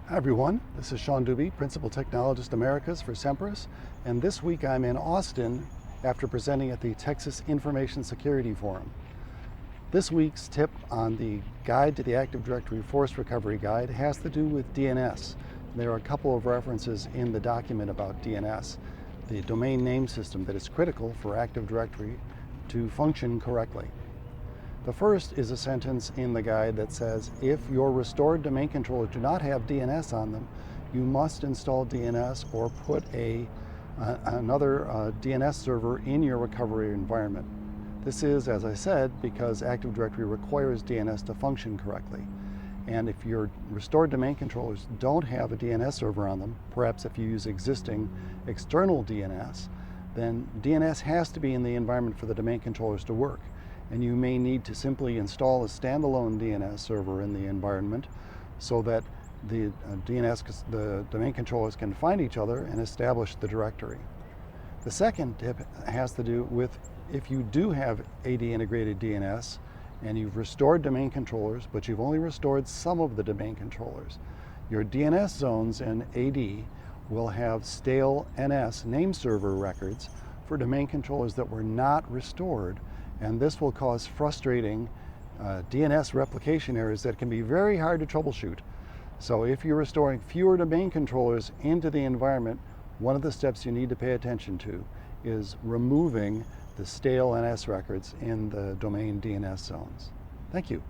Hi everyone, this is Sean Dubey, Principal Technologist Americas for Semperis, and this week I'm in Austin after presenting at the Texas Information Security Forum. This week's tip on the Guide to the Active Directory Force Recovery Guide has to do with DNS. There are a couple of references in the document about DNS, the domain name system that is critical for Active Directory to function correctly. The first is a sentence in the guide that says, if your restored domain controllers do not have DNS on them, you must install DNS or put another DNS server in your recovery environment. This is, as I said, because Active Directory requires DNS to function correctly. And if your restored domain controllers don't have a DNS server on them, perhaps if you use existing external DNS, then DNS has to be in the environment for the domain controllers to work. And you may need to simply install a standalone DNS server in the environment so that the domain controllers can find each other and establish the directory. The second tip has to do with if you do have AD integrated DNS and you've restored domain controllers, but you've only restored some of the domain controllers, your DNS zones in AD will have stale NS name server records for domain controllers that were not restored. And this will cause frustrating DNS replication errors that can be very hard to troubleshoot. So if you're restoring fewer domain controllers into the environment, one of the steps you need to pay attention to is removing the stale NS records in the domain DNS zones. Thank you.